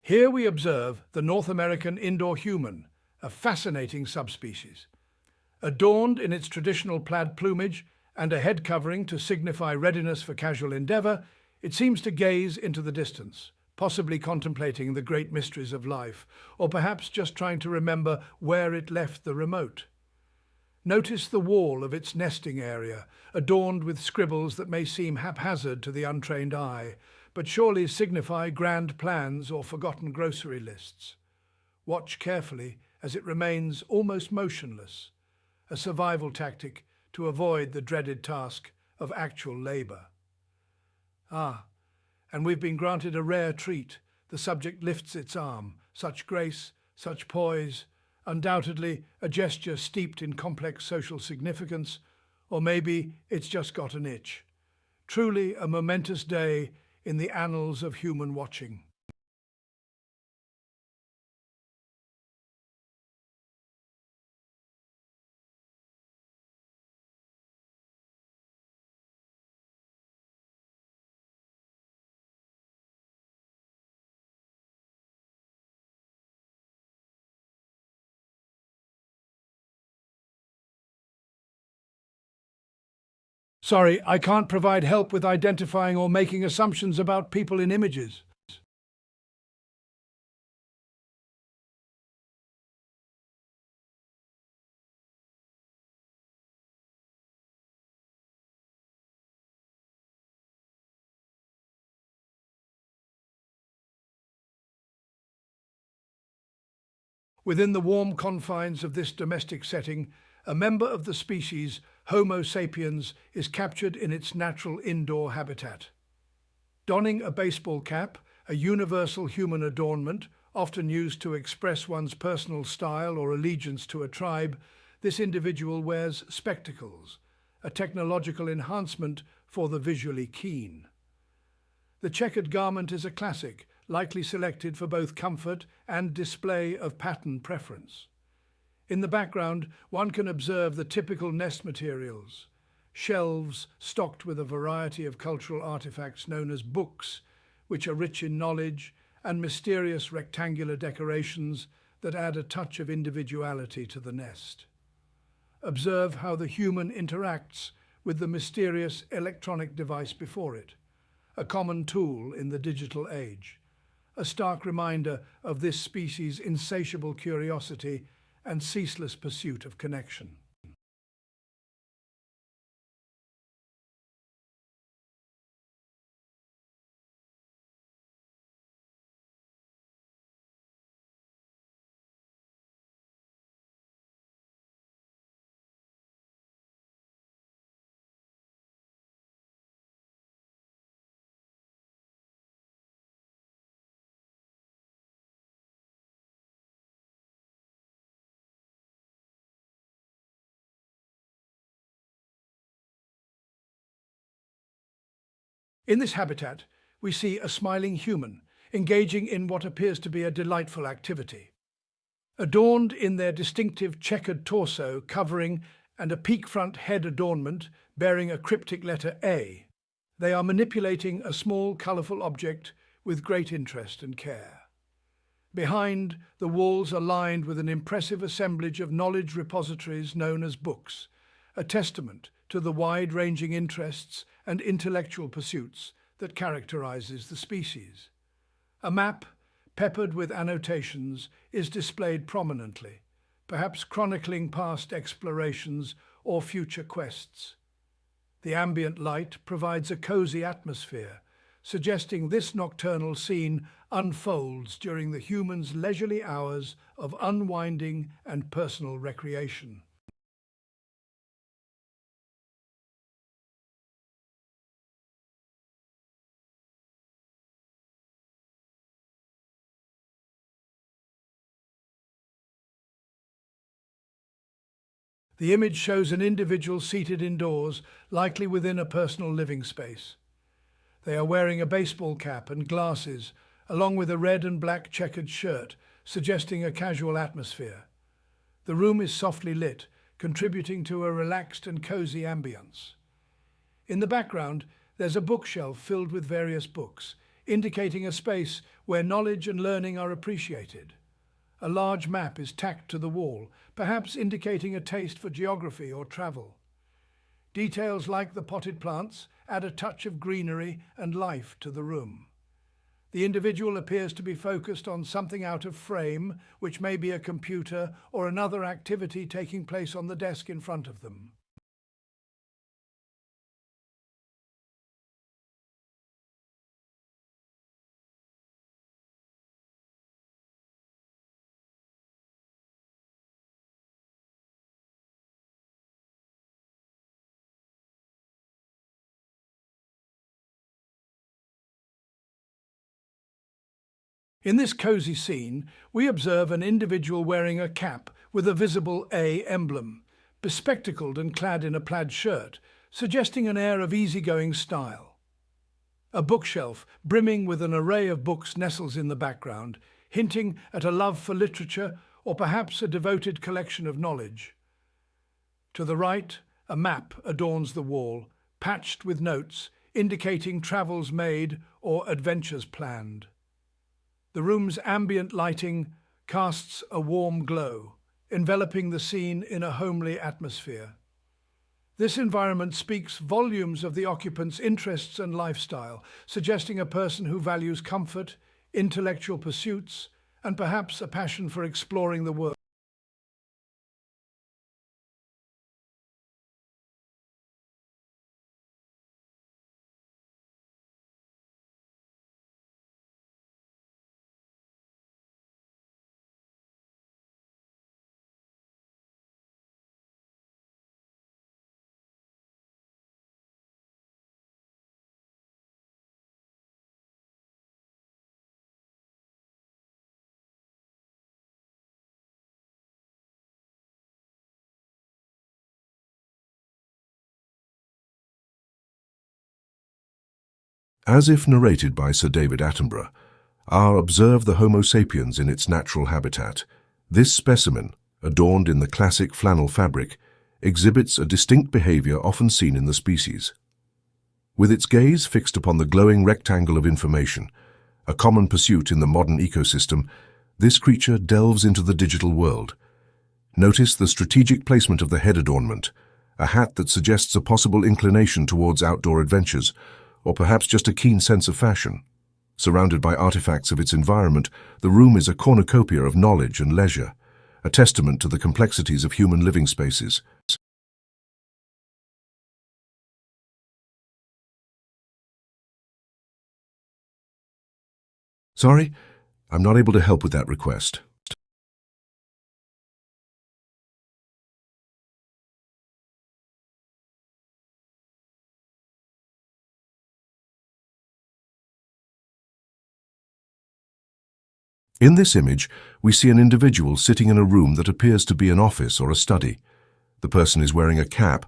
Here we observe the North American indoor human, a fascinating subspecies. Adorned in its traditional plaid plumage and a head covering to signify readiness for casual endeavour, it seems to gaze into the distance, possibly contemplating the great mysteries of life, or perhaps just trying to remember where it left the remote. Notice the wall of its nesting area, adorned with scribbles that may seem haphazard to the untrained eye, but surely signify grand plans or forgotten grocery lists. Watch carefully as it remains almost motionless, a survival tactic to avoid the dreaded task of actual labour. And we've been granted a rare treat. The subject lifts its arm, such grace, such poise, undoubtedly a gesture steeped in complex social significance, or maybe it's just got an itch. Truly a momentous day in the annals of human watching. Sorry, I can't provide help with identifying or making assumptions about people in images. Within the warm confines of this domestic setting, a member of the species, Homo sapiens, is captured in its natural indoor habitat. Donning a baseball cap, a universal human adornment, often used to express one's personal style or allegiance to a tribe, this individual wears spectacles, a technological enhancement for the visually keen. The checkered garment is a classic, likely selected for both comfort and display of pattern preference. In the background, one can observe the typical nest materials, shelves stocked with a variety of cultural artifacts known as books, which are rich in knowledge, and mysterious rectangular decorations that add a touch of individuality to the nest. Observe how the human interacts with the mysterious electronic device before it, a common tool in the digital age, a stark reminder of this species' insatiable curiosity and ceaseless pursuit of connection. In this habitat, we see a smiling human engaging in what appears to be a delightful activity. Adorned in their distinctive checkered torso covering and a peak-front head adornment bearing a cryptic letter A, they are manipulating a small, colourful object with great interest and care. Behind, the walls are lined with an impressive assemblage of knowledge repositories known as books, a testament to the wide-ranging interests and intellectual pursuits that characterizes the species. A map, peppered with annotations, is displayed prominently, perhaps chronicling past explorations or future quests. The ambient light provides a cozy atmosphere, suggesting this nocturnal scene unfolds during the human's leisurely hours of unwinding and personal recreation. The image shows an individual seated indoors, likely within a personal living space. They are wearing a baseball cap and glasses, along with a red and black checkered shirt, suggesting a casual atmosphere. The room is softly lit, contributing to a relaxed and cozy ambience. In the background, there's a bookshelf filled with various books, indicating a space where knowledge and learning are appreciated. A large map is tacked to the wall, perhaps indicating a taste for geography or travel. Details like the potted plants add a touch of greenery and life to the room. The individual appears to be focused on something out of frame, which may be a computer or another activity taking place on the desk in front of them. In this cosy scene, we observe an individual wearing a cap with a visible A emblem, bespectacled and clad in a plaid shirt, suggesting an air of easygoing style. A bookshelf brimming with an array of books nestles in the background, hinting at a love for literature or perhaps a devoted collection of knowledge. To the right, a map adorns the wall, patched with notes indicating travels made or adventures planned. The room's ambient lighting casts a warm glow, enveloping the scene in a homely atmosphere. This environment speaks volumes of the occupant's interests and lifestyle, suggesting a person who values comfort, intellectual pursuits, and perhaps a passion for exploring the world. As if narrated by Sir David Attenborough, our observe the Homo sapiens in its natural habitat. This specimen, adorned in the classic flannel fabric, exhibits a distinct behavior often seen in the species. With its gaze fixed upon the glowing rectangle of information, a common pursuit in the modern ecosystem, this creature delves into the digital world. Notice the strategic placement of the head adornment, a hat that suggests a possible inclination towards outdoor adventures, or perhaps just a keen sense of fashion. Surrounded by artifacts of its environment, the room is a cornucopia of knowledge and leisure, a testament to the complexities of human living spaces. Sorry, I'm not able to help with that request. In this image, we see an individual sitting in a room that appears to be an office or a study. The person is wearing a cap,